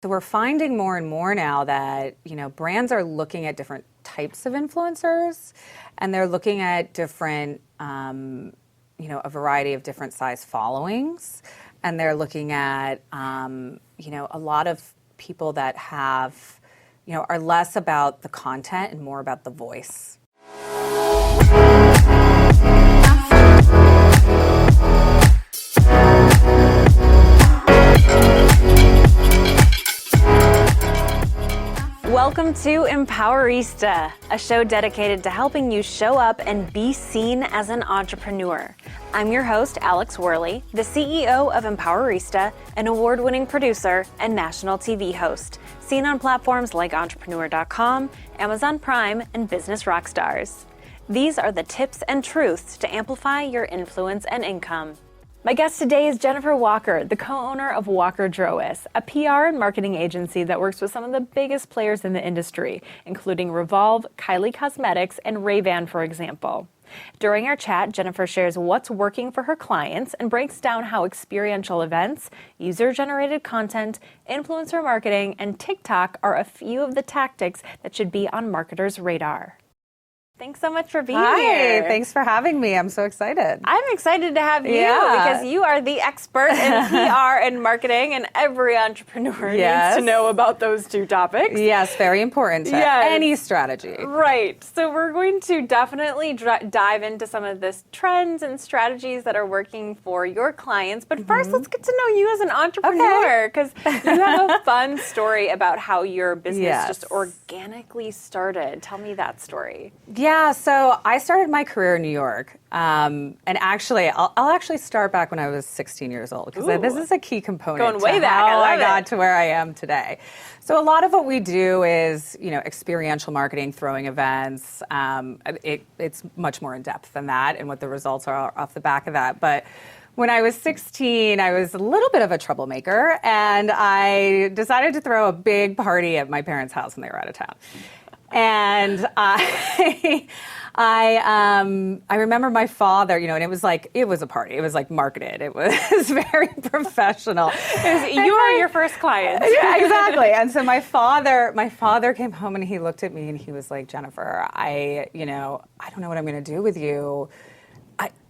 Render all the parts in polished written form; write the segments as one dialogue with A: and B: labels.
A: So we're finding more and more now that, brands are looking at different types of influencers, and they're looking at different, a variety of different size followings. And they're looking at, a lot of people that have, are less about the content and more about the voice.
B: Welcome to Empowerista, a show dedicated to helping you show up and be seen as an entrepreneur. I'm your host, Alex Worley, the CEO of Empowerista, an award-winning producer and national TV host, seen on platforms like Entrepreneur.com, Amazon Prime, and Business Rockstars. These are the tips and truths to amplify your influence and income. My guest today is Jennifer Walker, the co-owner of Walker Drowas, a PR and marketing agency that works with some of the biggest players in the industry, including Revolve, Kylie Cosmetics, and Ray-Ban, for example. During our chat, Jennifer shares what's working for her clients and breaks down how experiential events, user-generated content, influencer marketing, and TikTok are a few of the tactics that should be on marketers' radar. Thanks so much for being here.
A: Hi, thanks for having me. I'm so excited.
B: I'm excited to have you because you are the expert in PR and marketing, and every entrepreneur needs to know about those two topics.
A: Yes, very important to any strategy.
B: Right. So we're going to definitely dive into some of the trends and strategies that are working for your clients. But first, let's get to know you as an entrepreneur, because you have a fun story about how your business just organically started. Tell me that story.
A: Yeah, so I started my career in New York, and actually, I'll actually start back when I was 16 years old, because this is a key component
B: going way back.
A: How I got to where I am today. So a lot of what we do is, experiential marketing, throwing events. It's much more in depth than that, and what the results are off the back of that. But when I was 16, I was a little bit of a troublemaker, and I decided to throw a big party at my parents' house when they were out of town. And I remember my father, and it was a party. It was like marketed. It was very professional.
B: You were your first client.
A: Yeah, exactly. And so my father came home and he looked at me and he was like, Jennifer, I don't know what I'm going to do with you.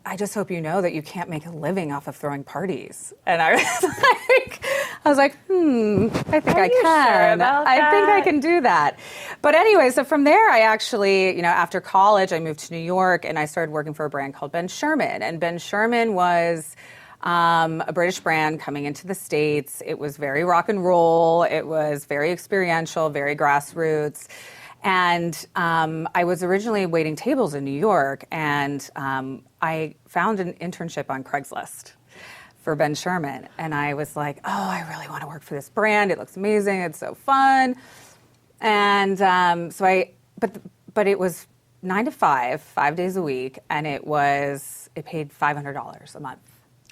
A: I just hope you know that you can't make a living off of throwing parties. And I was like, I think I can. I think I can do that. But anyway, so from there, I actually, after college, I moved to New York and I started working for a brand called Ben Sherman. And Ben Sherman was a British brand coming into the States. It was very rock and roll. It was very experiential, very grassroots. And I was originally waiting tables in New York, and I found an internship on Craigslist for Ben Sherman. And I was like, oh, I really want to work for this brand. It looks amazing. It's so fun. And but it was 9 to 5, 5 days a week, and it paid $500 a month.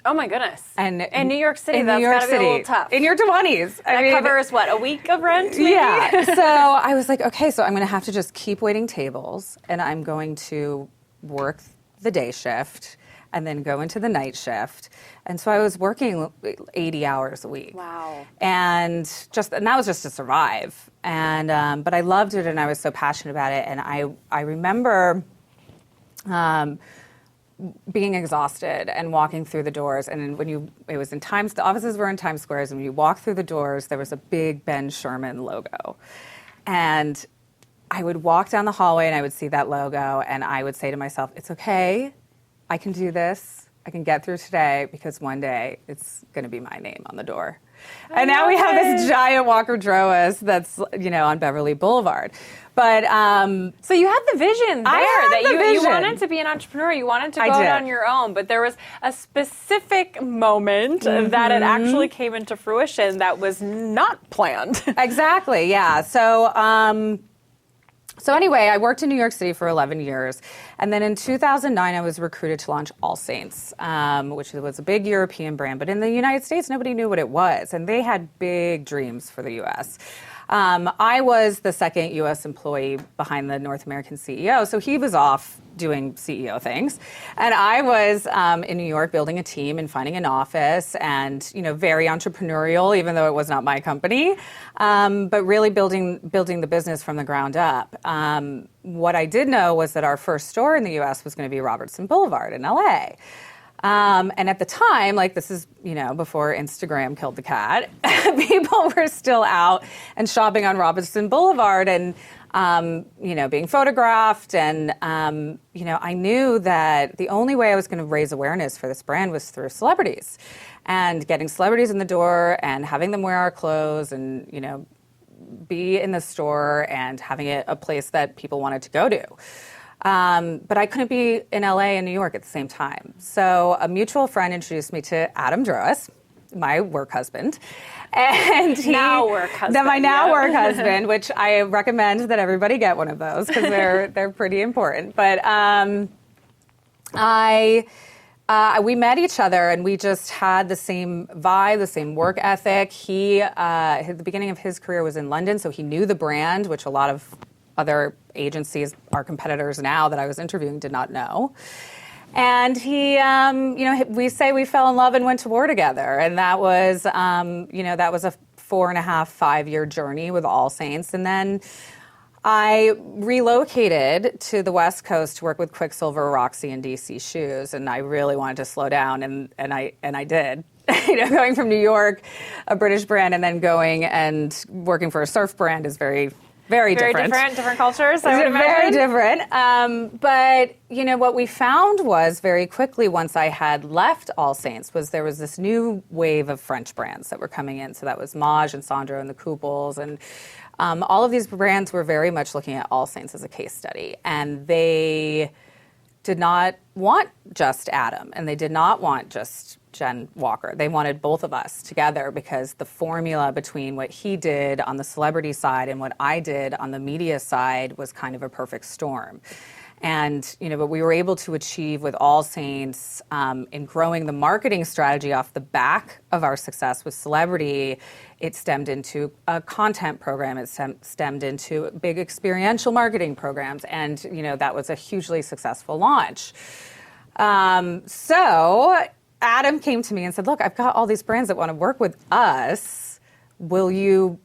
B: Oh my goodness!
A: And
B: in New York City, that's got to be a little tough.
A: In your 20s,
B: that covers what, a week of rent? Maybe?
A: Yeah. So I was like, okay, so I'm going to have to just keep waiting tables, and I'm going to work the day shift, and then go into the night shift. And so I was working 80 hours a week.
B: Wow.
A: And that was just to survive. And but I loved it, and I was so passionate about it. And I remember being exhausted and walking through the doors, and the offices were in Times Square, and when you walk through the doors, there was a big Ben Sherman logo. And I would walk down the hallway and I would see that logo, and I would say to myself, it's okay, I can do this, I can get through today, because one day it's going to be my name on the door. And now we have this giant Walker Drowas that's, on Beverly Boulevard. But
B: so you had the vision there
A: you
B: wanted to be an entrepreneur. You wanted to go out on your own, but there was a specific moment that it actually came into fruition that was not planned.
A: Exactly. Yeah. So anyway, I worked in New York City for 11 years. And then in 2009, I was recruited to launch All Saints, which was a big European brand. But in the United States, nobody knew what it was. And they had big dreams for the U.S. I was the second U.S. employee behind the North American CEO, so he was off doing CEO things, and I was in New York building a team and finding an office, and very entrepreneurial, even though it was not my company, but really building the business from the ground up. What I did know was that our first store in the U.S. was going to be Robertson Boulevard in L.A. And at the time, this is, before Instagram killed the cat, people were still out and shopping on Robertson Boulevard and, being photographed. And, I knew that the only way I was going to raise awareness for this brand was through celebrities and getting celebrities in the door and having them wear our clothes and, be in the store and having it a place that people wanted to go to. But I couldn't be in LA and New York at the same time. So a mutual friend introduced me to Adam Droas, my work husband. And
B: work
A: husband, which I recommend that everybody get one of those because they're pretty important. But we met each other and we just had the same vibe, the same work ethic. He, at the beginning of his career was in London, so he knew the brand, which a lot of other agencies, our competitors now that I was interviewing, did not know. And he, we say we fell in love and went to war together. And that was, that was a 4.5-5 year journey with All Saints. And then I relocated to the West Coast to work with Quiksilver, Roxy, and DC Shoes. And I really wanted to slow down, and I did. Going from New York, a British brand, and then going and working for a surf brand is very different.
B: Different cultures, I would imagine.
A: Very different. But, what we found was very quickly once I had left All Saints was there was this new wave of French brands that were coming in. So that was Maj and Sandro and the Kooples. And all of these brands were very much looking at All Saints as a case study. And they did not want just Adam, and they did not want just Jen Walker. They wanted both of us together because the formula between what he did on the celebrity side and what I did on the media side was kind of a perfect storm. And, what we were able to achieve with All Saints in growing the marketing strategy off the back of our success with celebrity, it stemmed into a content program. It stemmed into big experiential marketing programs. And, that was a hugely successful launch. So Adam came to me and said, look, I've got all these brands that want to work with us. Would you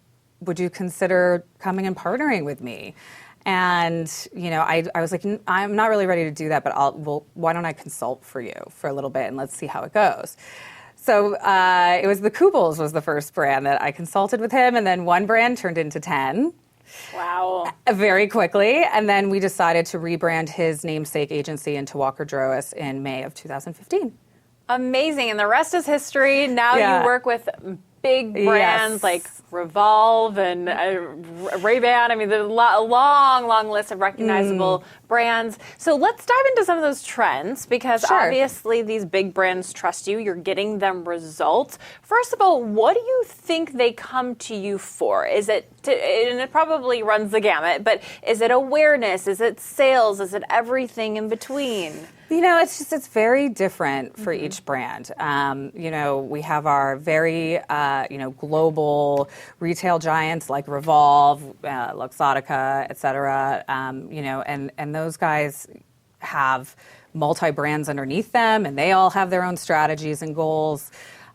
A: consider coming and partnering with me? And, I was like, I'm not really ready to do that, but why don't I consult for you for a little bit and let's see how it goes. So it was the Kooples was the first brand that I consulted with him, and then one brand turned into 10.
B: Wow.
A: Very quickly. And then we decided to rebrand his namesake agency into Walker Droas in May of 2015.
B: Amazing. And the rest is history. Now you work with big brands like Revolve and Ray-Ban. I mean, there's a long list of recognizable brands. So let's dive into some of those trends because obviously these big brands trust you. You're getting them results. First of all, what do you think they come to you for? Is it, and it probably runs the gamut, but is it awareness? Is it sales? Is it everything in between?
A: It's very different for each brand. We have our very, global retail giants like Revolve, Luxottica, et cetera, and those guys have multi-brands underneath them, and they all have their own strategies and goals.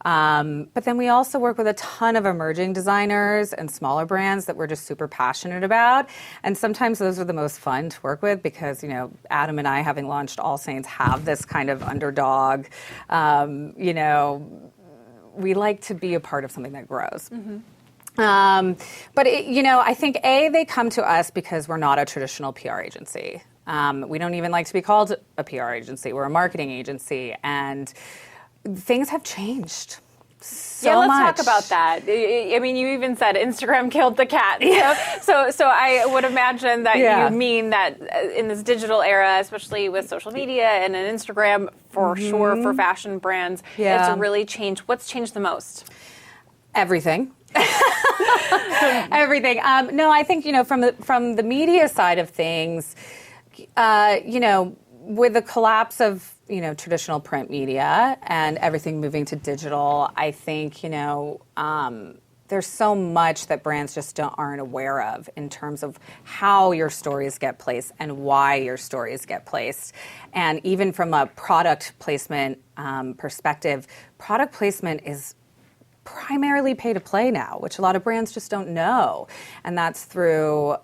A: But then we also work with a ton of emerging designers and smaller brands that we're just super passionate about. And sometimes those are the most fun to work with because, Adam and I, having launched All Saints, have this kind of underdog. We like to be a part of something that grows. But, I think, they come to us because we're not a traditional PR agency. We don't even like to be called a PR agency. We're a marketing agency. And things have changed so much.
B: Let's talk about that. I mean, you even said Instagram killed the cat. So I would imagine that you mean that in this digital era, especially with social media and an Instagram for sure for fashion brands, it's really changed. What's changed the most?
A: Everything. Everything. No, I think, from the media side of things, with the collapse of traditional print media and everything moving to digital, I think, there's so much that brands just aren't aware of in terms of how your stories get placed and why your stories get placed. And even from a product placement perspective, product placement is primarily pay to play now, which a lot of brands just don't know. And that's through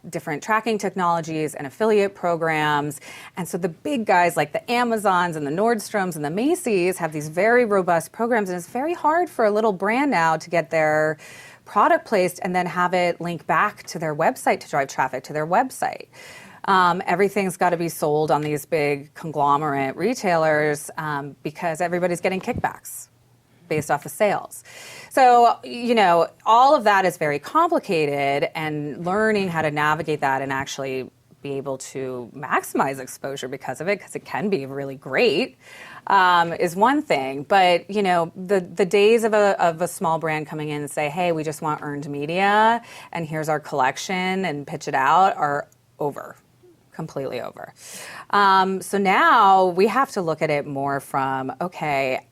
A: different tracking technologies and affiliate programs. And so the big guys like the Amazons and the Nordstroms and the Macy's have these very robust programs. And it's very hard for a little brand now to get their product placed and then have it link back to their website to drive traffic to their website. Everything's got to be sold on these big conglomerate retailers because everybody's getting kickbacks based off of sales. So, all of that is very complicated, and learning how to navigate that and actually be able to maximize exposure because of it, because it can be really great, is one thing. But, the days of a small brand coming in and say, hey, we just want earned media, and here's our collection, and pitch it out, are over. Completely over. So now we have to look at it more from, okay,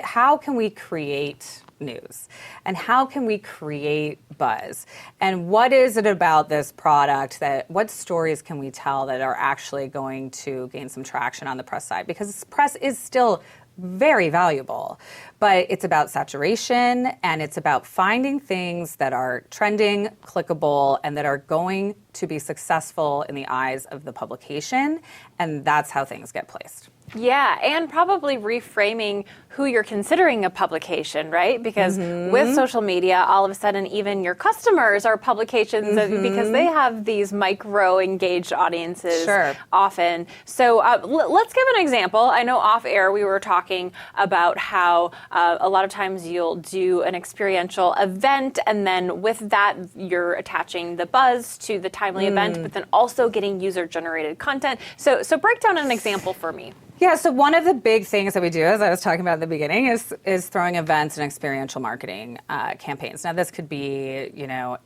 A: how can we create news? And how can we create buzz? And what is it about this product what stories can we tell that are actually going to gain some traction on the press side? Because press is still very valuable, but it's about saturation, and it's about finding things that are trending, clickable, and that are going to be successful in the eyes of the publication, and that's how things get placed.
B: Yeah, and probably reframing who you're considering a publication, right? Because with social media, all of a sudden, even your customers are publications because they have these micro-engaged audiences often. So let's give an example. I know off air we were talking about how a lot of times you'll do an experiential event, and then with that, you're attaching the buzz to the timely event, but then also getting user-generated content. So break down an example for me.
A: Yeah, so one of the big things that we do, as I was talking about at the beginning, is throwing events and experiential marketing campaigns. Now, this could be,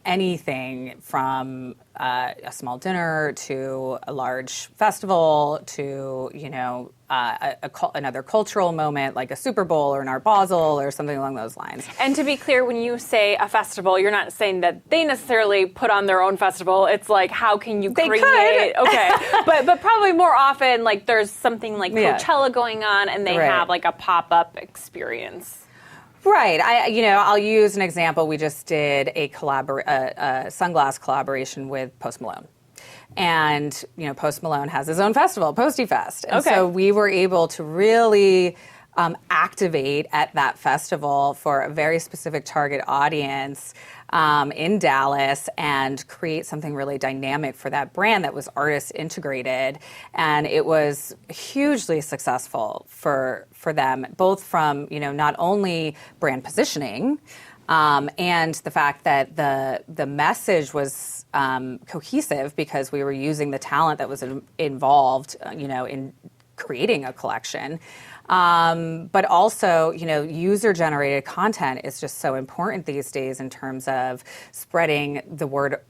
A: anything from a small dinner to a large festival to, another cultural moment like a Super Bowl or an Art Basel or something along those lines.
B: And to be clear, when you say a festival, you're not saying that they necessarily put on their own festival. It's like, how can you create? Okay, but probably more often, like there's something like Coachella going on, and they have like a pop-up experience.
A: Right. I'll use an example. We just did a sunglass collaboration with Post Malone. And, Post Malone has his own festival, Posty Fest. And so we were able to really activate at that festival for a very specific target audience in Dallas and create something really dynamic for that brand that was artist integrated. And it was hugely successful for them, both from, not only brand positioning, and the fact that the message was cohesive because we were using the talent that was involved, in creating a collection. But also, user-generated content is just so important these days in terms of spreading the word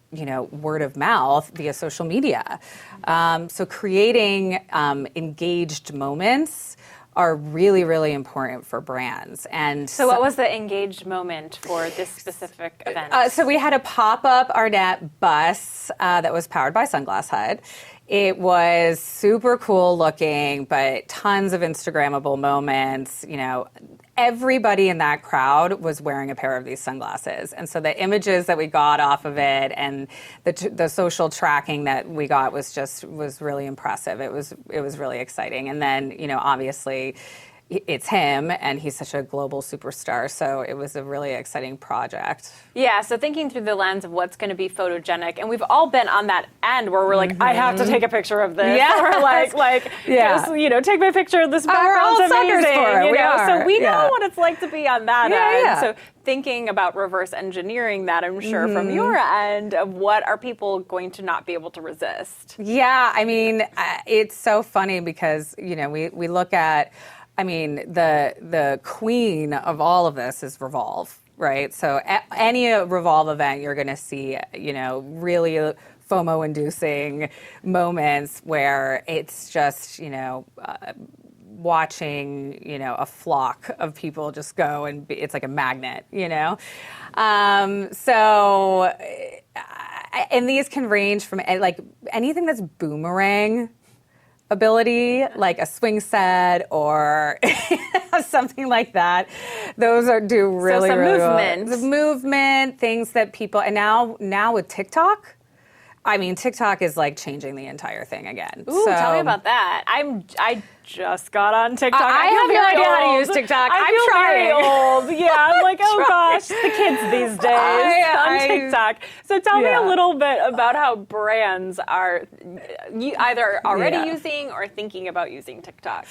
A: of mouth via social media. So creating engaged moments are really, really important for brands. And
B: so what was the engaged moment for this specific event?
A: So we had a pop-up Arnett bus that was powered by Sunglass Hut. It was super cool looking, but tons of Instagrammable moments. Everybody in that crowd was wearing a pair of these sunglasses. And so the images that we got off of it and the social tracking that we got was really impressive. It was really exciting. And then, obviously it's him, and he's such a global superstar, so it was a really exciting project.
B: Yeah, so thinking through the lens of what's going to be photogenic, and we've all been on that end where we're like, I have to take a picture of this, or just, take my picture of this background's amazing. For it. So we know what it's like to be on that end. Yeah. So thinking about reverse engineering that, I'm sure, from your end, of what are people going to not be able to resist?
A: Yeah, I mean, it's so funny because, we look at, the queen of all of this is Revolve, right? So any Revolve event, you're going to see, really FOMO-inducing moments where it's just, watching, a flock of people just go and it's like a magnet, and these can range from like anything that's boomerang ability, like a swing set or something like that. Those do really,
B: some
A: really
B: movement.
A: well. The movement, things that people, and now with TikTok, I mean, TikTok is like changing the entire thing again.
B: Ooh, tell me about that. I just got on TikTok.
A: I have no idea how to use TikTok.
B: I'm
A: trying.
B: very old. Yeah, I'm like, oh gosh, the kids these days on TikTok. So tell me a little bit about how brands are either already using or thinking about using TikTok.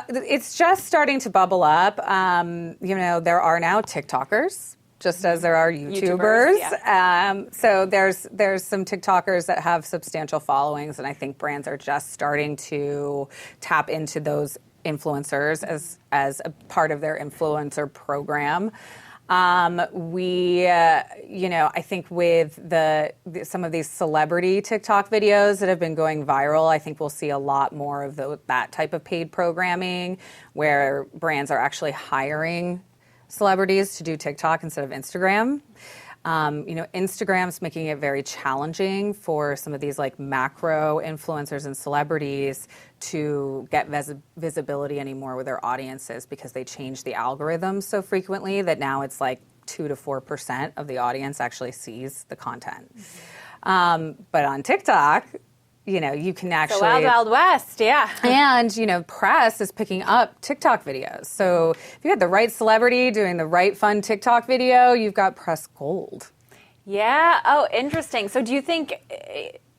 A: It's just starting to bubble up. There are now TikTokers, just as there are YouTubers. So there's some TikTokers that have substantial followings, and I think brands are just starting to tap into those influencers as a part of their influencer program. I think with some of these celebrity TikTok videos that have been going viral, I think we'll see a lot more of that type of paid programming where brands are actually hiring celebrities to do TikTok instead of Instagram. Instagram's making it very challenging for some of these like macro influencers and celebrities to get visibility anymore with their audiences because they change the algorithm so frequently that now it's like 2 to 4% of the audience actually sees the content. But on TikTok, you can actually...
B: The Wild Wild West, yeah.
A: And, press is picking up TikTok videos. So if you had the right celebrity doing the right fun TikTok video, you've got press gold.
B: Yeah. Oh, interesting. So do you think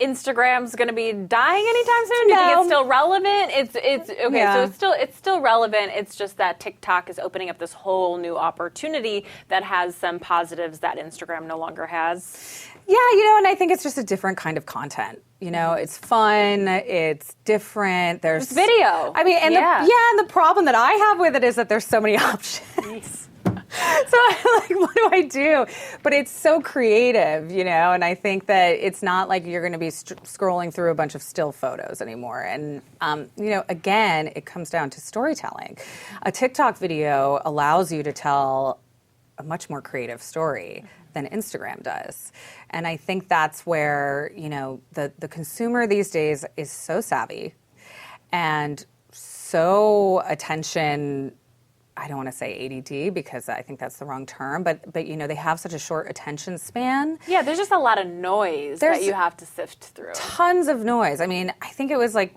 B: Instagram's going to be dying anytime soon? Do you think it's still relevant? It's okay. Yeah. So it's still relevant. It's just that TikTok is opening up this whole new opportunity that has some positives that Instagram no longer has.
A: Yeah, and I think it's just a different kind of content. It's fun, it's different. There's
B: video.
A: I mean, and the problem that I have with it is that there's so many options. So I'm like, what do I do? But it's so creative, and I think that it's not like you're going to be scrolling through a bunch of still photos anymore. And, again, it comes down to storytelling. A TikTok video allows you to tell a much more creative story than Instagram does. And I think that's where, the consumer these days is so savvy and so attention, I don't want to say ADD because I think that's the wrong term, but they have such a short attention span.
B: Yeah, there's just a lot of noise that you have to sift through.
A: Tons of noise. I mean, I think it was like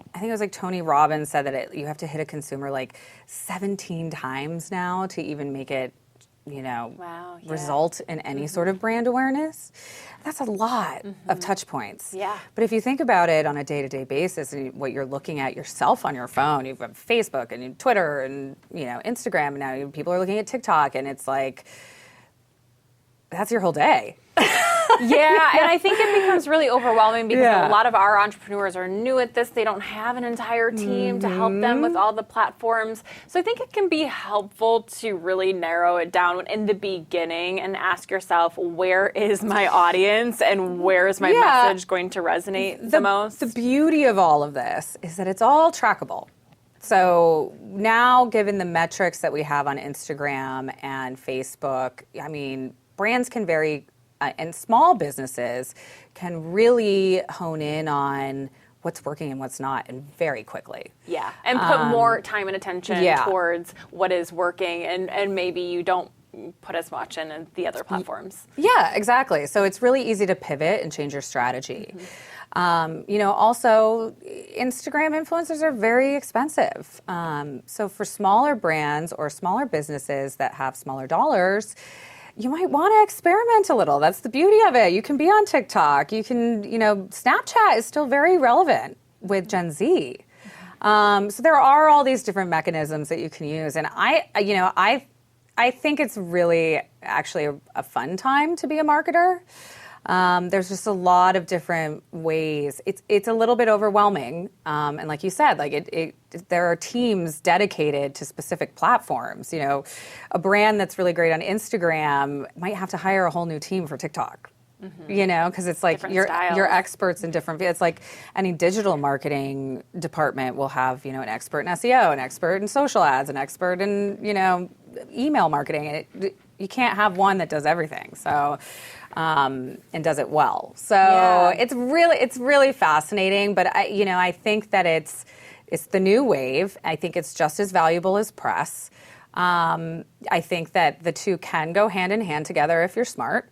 A: Tony Robbins said that you have to hit a consumer like 17 times now to even make it result in any sort of brand awareness. That's a lot of touch points.
B: Yeah.
A: But if you think about it on a day-to-day basis, what you're looking at yourself on your phone, you've got Facebook and Twitter and Instagram, and now people are looking at TikTok, and it's like, that's your whole day.
B: Yeah, and I think it becomes really overwhelming because a lot of our entrepreneurs are new at this. They don't have an entire team to help them with all the platforms. So I think it can be helpful to really narrow it down in the beginning and ask yourself, where is my audience and where is my message going to resonate the most?
A: The beauty of all of this is that it's all trackable. So now, given the metrics that we have on Instagram and Facebook, I mean, brands can and small businesses can really hone in on what's working and what's not, and very quickly.
B: Yeah, and put more time and attention towards what is working, and maybe you don't put as much in the other platforms.
A: Yeah, exactly. So it's really easy to pivot and change your strategy. Also, Instagram influencers are very expensive. So for smaller brands or smaller businesses that have smaller dollars, you might want to experiment a little. That's the beauty of it. You can be on TikTok. You can, Snapchat is still very relevant with Gen Z. So there are all these different mechanisms that you can use. And I think it's really actually a fun time to be a marketer. There's just a lot of different ways. It's a little bit overwhelming, and like you said, there are teams dedicated to specific platforms. A brand that's really great on Instagram might have to hire a whole new team for TikTok. You know, because it's like
B: Different
A: you're
B: styles.
A: experts in different. It's like any digital marketing department will have, you know, an expert in SEO, an expert in social ads, an expert in, you know, email marketing. You can't have one that does everything. So, and does it well. So
B: Yeah.
A: it's really fascinating. But I think that it's the new wave. I think it's just as valuable as press. I think that the two can go hand in hand together if you're smart.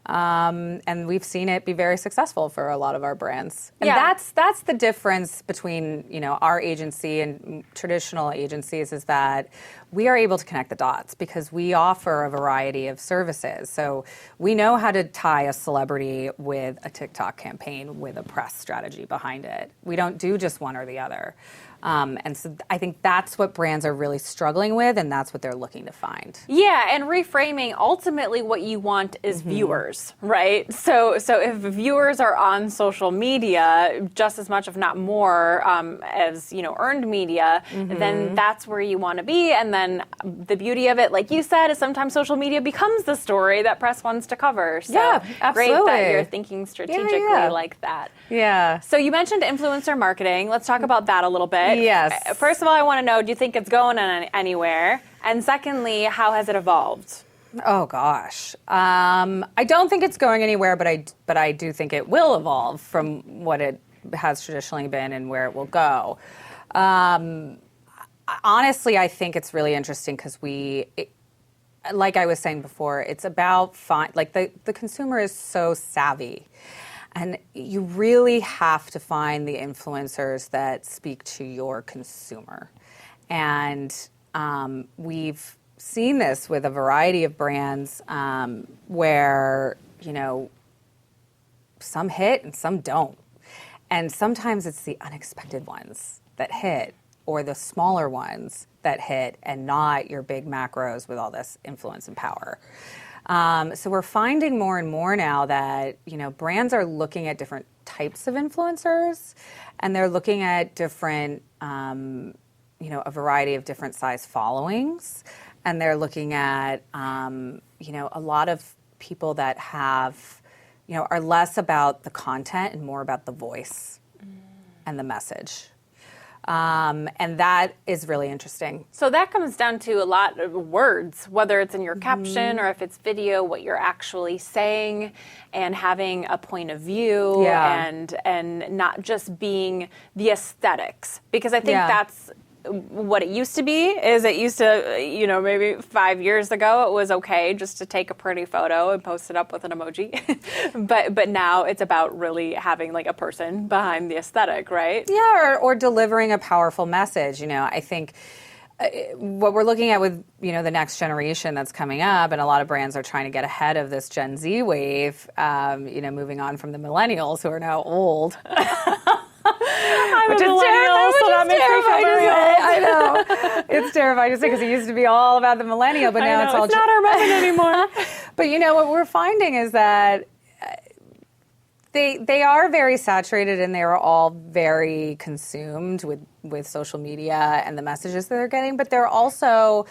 A: And we've seen it be very successful for a lot of our brands. And
B: Yeah.
A: that's the difference between, you know, our agency and traditional agencies, is that we are able to connect the dots because we offer a variety of services. So we know how to tie a celebrity with a TikTok campaign with a press strategy behind it. We don't do just one or the other. And so I think that's what brands are really struggling with, and that's what they're looking to find.
B: Yeah, and reframing, ultimately what you want is viewers, right? So if viewers are on social media just as much, if not more, as, you know, earned media, then that's where you want to be. And then the beauty of it, like you said, is sometimes social media becomes the story that press wants to cover. So
A: Yeah,
B: great
A: absolutely.
B: that you're thinking strategically
A: Yeah.
B: like that.
A: Yeah.
B: So you mentioned influencer marketing. Let's talk about that a little bit.
A: Yes.
B: First of all, I want to know, do you think it's going anywhere? And secondly, how has it evolved?
A: Oh gosh, I don't think it's going anywhere, but I do think it will evolve from what it has traditionally been and where it will go. Honestly, I think it's really interesting because like I was saying before, it's about the consumer is so savvy. And you really have to find the influencers that speak to your consumer. And we've seen this with a variety of brands where, you know, some hit and some don't. And sometimes it's the unexpected ones that hit, or the smaller ones that hit, and not your big macros with all this influence and power. So we're finding more and more now that, you know, brands are looking at different types of influencers, and they're looking at different, you know, a variety of different size followings, and they're looking at, you know, a lot of people that have, you know, are less about the content and more about the voice and the message. And that is really interesting.
B: So that comes down to a lot of words, whether it's in your caption or if it's video, what you're actually saying, and having a point of view,
A: Yeah.
B: and not just being the aesthetics. Because I think
A: Yeah.
B: that's what it used to be. Is it used to, you know, maybe 5 years ago it was okay just to take a pretty photo and post it up with an emoji. but now it's about really having like a person behind the aesthetic, right?
A: Yeah, or delivering a powerful message. You know, I think what we're looking at with, you know, the next generation that's coming up, and a lot of brands are trying to get ahead of this Gen Z wave, you know, moving on from the millennials who are now old.
B: Which is terrible, so that makes me feel very old.
A: I know. It's terrifying to say because it used to be all about the millennial, but now it's all
B: not our moment anymore.
A: But you know what we're finding is that they are very saturated, and they are all very consumed with social media and the messages that they're getting, but they're also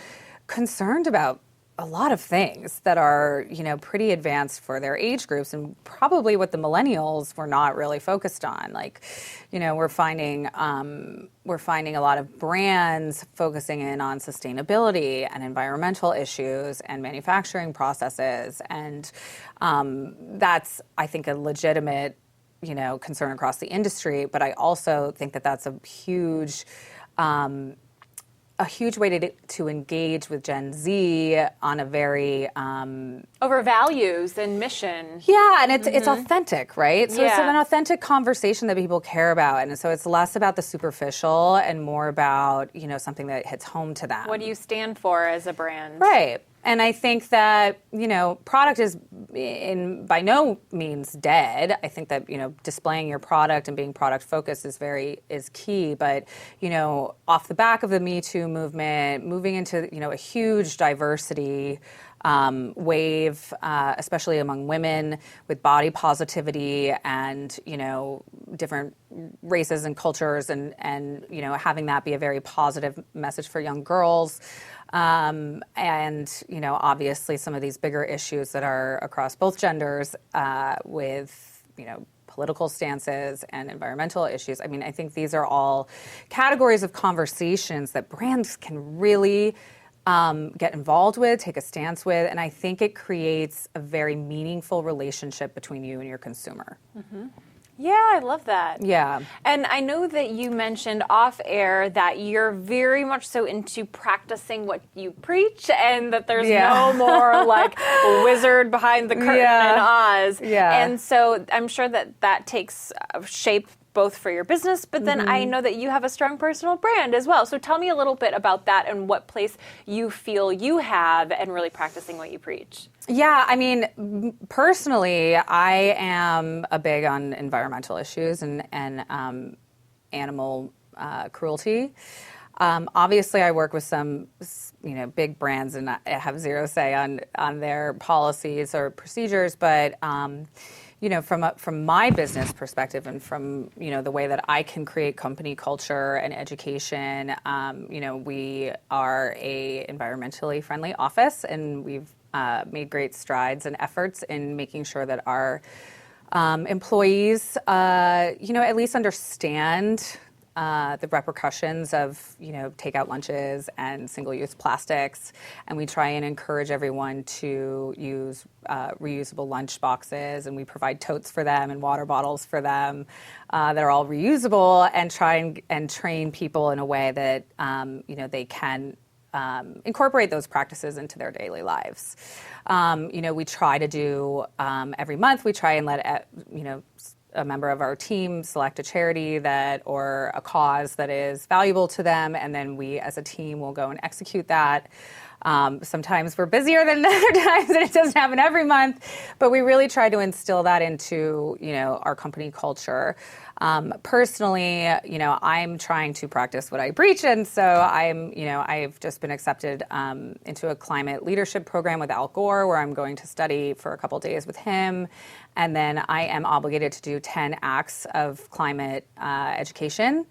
A: concerned about a lot of things that are, you know, pretty advanced for their age groups, and probably what the millennials were not really focused on. Like, you know, we're finding a lot of brands focusing in on sustainability and environmental issues and manufacturing processes, and that's, I think, a legitimate, you know, concern across the industry. But I also think that that's a huge way to engage with Gen Z on a very
B: Over values and mission.
A: yeah, and it's authentic, right? So it's
B: Yeah.
A: an authentic conversation that people care about, and so it's less about the superficial and more about, you know, something that hits home to them.
B: What do you stand for as a brand?
A: Right. And I think that, you know, product is by no means dead. I think that, you know, displaying your product and being product focused is key. But, you know, off the back of the Me Too movement, moving into, you know, a huge diversity wave, especially among women, with body positivity and, you know, different races and cultures, and you know, having that be a very positive message for young girls. And, obviously some of these bigger issues that are across both genders with, political stances and environmental issues. I mean, I think these are all categories of conversations that brands can really get involved with, take a stance with, and I think it creates a very meaningful relationship between you and your consumer.
B: Mm-hmm. Yeah, I love that.
A: Yeah.
B: And I know that you mentioned off air that you're very much so into practicing what you preach and that there's no more like wizard behind the curtain in Oz.
A: Yeah.
B: And so I'm sure that takes shape both for your business, but then I know that you have a strong personal brand as well. So tell me a little bit about that and what place you feel you have and really practicing what you preach.
A: Yeah, I mean, personally, I am a big on environmental issues and animal cruelty. Obviously, I work with some, big brands, and I have zero say on their policies or procedures. But from my business perspective and from the way that I can create company culture and education, we are a environmentally friendly office, and we've made great strides and efforts in making sure that our employees, at least understand the repercussions of, takeout lunches and single-use plastics. And we try and encourage everyone to use reusable lunch boxes, and we provide totes for them and water bottles for them that are all reusable, and try and train people in a way that, they can incorporate those practices into their daily lives. We try to do every month. We try and let a member of our team select a charity or a cause that is valuable to them, and then we, as a team, will go and execute that. Sometimes we're busier than other times, and it doesn't happen every month. But we really try to instill that into our company culture. Personally, I'm trying to practice what I preach, and so I've just been accepted into a climate leadership program with Al Gore, where I'm going to study for a couple days with him, and then I am obligated to do 10 acts of climate education.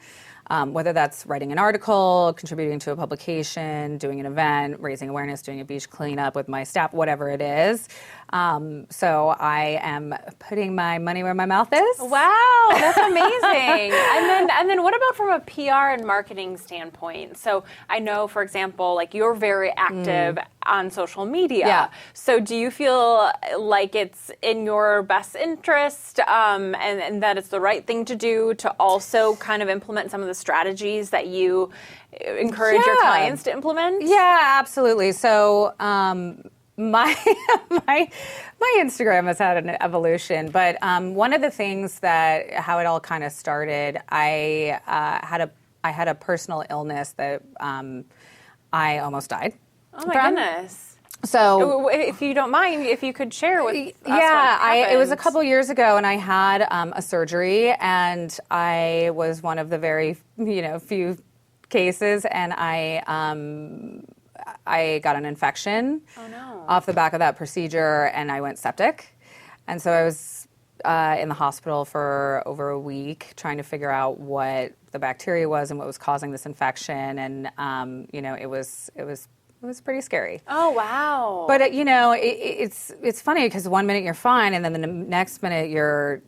A: Whether that's writing an article, contributing to a publication, doing an event, raising awareness, doing a beach cleanup with my staff, whatever it is. So I am putting my money where my mouth is.
B: Wow, that's amazing. and then what about from a PR and marketing standpoint? So I know, for example, like you're very active on social media.
A: Yeah.
B: So do you feel like it's in your best interest and that it's the right thing to do to also kind of implement some of the strategies that you encourage your clients to implement?
A: Yeah, absolutely. So my Instagram has had an evolution, but one of the things how it all kind of started, I had a personal illness that I almost died.
B: Oh my goodness.
A: So,
B: if you don't mind, if you could share with us
A: it was a couple years ago, and I had a surgery, and I was one of the very few cases, and I got an infection off the back of that procedure, and I went septic, and so I was in the hospital for over a week trying to figure out what the bacteria was and what was causing this infection, and it was pretty scary.
B: Oh, wow.
A: But, it's funny because one minute you're fine, and then the next minute you're,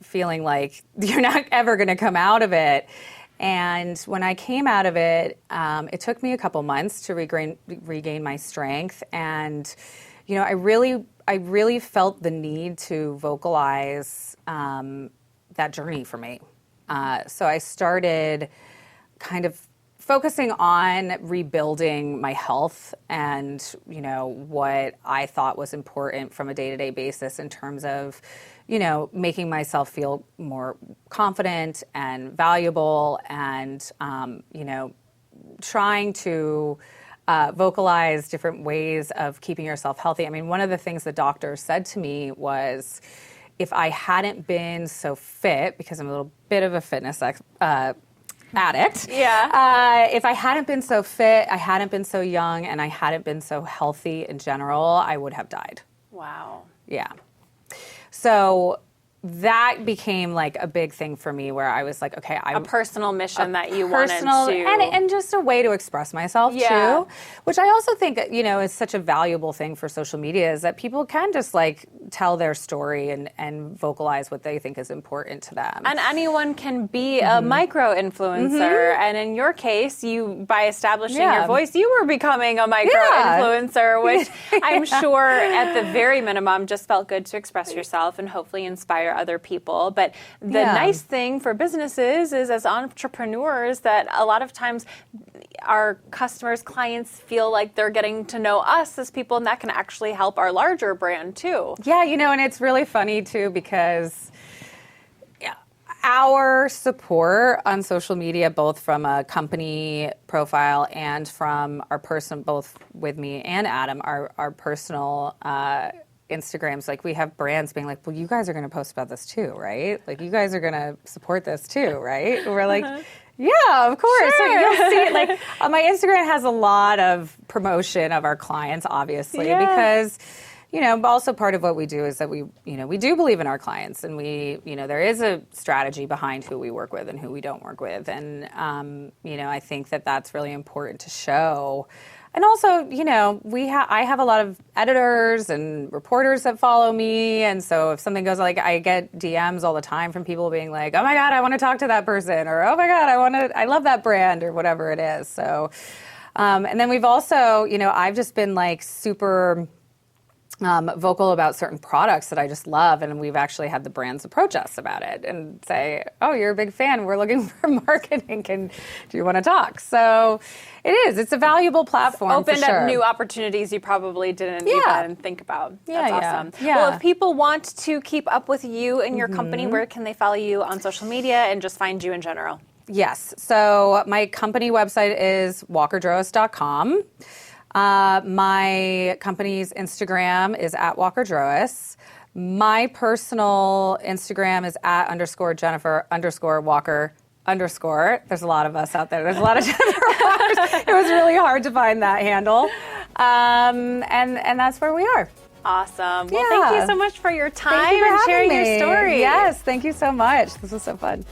A: feeling like you're not ever going to come out of it. And when I came out of it, it took me a couple months to regain my strength. And, I really felt the need to vocalize that journey for me. So I started kind of focusing on rebuilding my health and, what I thought was important from a day-to-day basis in terms of, making myself feel more confident and valuable and, trying to vocalize different ways of keeping yourself healthy. I mean, one of the things the doctor said to me was, if I hadn't been so fit, because I'm a little bit of a fitness addict.
B: Yeah.
A: If I hadn't been so fit, I hadn't been so young, and I hadn't been so healthy in general, I would have died.
B: Wow.
A: Yeah. So that became like a big thing for me where I was like, okay,
B: A personal mission that you
A: personal
B: wanted to...
A: and just a way to express myself too, which I also think, you know, is such a valuable thing for social media, is that people can just like tell their story and vocalize what they think is important to them.
B: And anyone can be a micro influencer. And in your case, you, by establishing your voice, you were becoming a micro influencer, which I'm sure at the very minimum just felt good to express yourself and hopefully inspire other people. But the nice thing for businesses is, as entrepreneurs, that a lot of times our customers, clients feel like they're getting to know us as people, and that can actually help our larger brand too.
A: Yeah, you know, and it's really funny too, because our support on social media, both from a company profile and from our personal, both with me and Adam, our personal Instagrams, like we have brands being like, well, you guys are going to post about this too, right? Like you guys are going to support this too, right? And we're like, yeah, of course.
B: Sure.
A: So you'll see, like my Instagram has a lot of promotion of our clients, obviously, because, you know, also part of what we do is that we do believe in our clients, and there is a strategy behind who we work with and who we don't work with. And, I think that that's really important to show. And also, you know, I have a lot of editors and reporters that follow me. And so if something goes, like, I get DMs all the time from people being like, oh my God, I want to talk to that person, or oh my God, I love that brand, or whatever it is. So, and then we've also, you know, I've just been like super vocal about certain products that I just love, and we've actually had the brands approach us about it and say, oh, you're a big fan, we're looking for marketing, do you want to talk? So it's a valuable platform.
B: It's opened
A: for sure.
B: up new opportunities you probably didn't even think about. That's awesome.
A: Yeah.
B: Well, if people want to keep up with you and your company, where can they follow you on social media and just find you in general?
A: Yes, so my company website is walkerdroas.com. My company's Instagram is @WalkerDroas. My personal Instagram is @_Jennifer_Walker_. There's a lot of us out there. There's a lot of Jennifer Walkers. It was really hard to find that handle. And that's where we are.
B: Awesome. Well, thank you so much for your time and sharing your story.
A: Yes, thank you so much. This was so fun.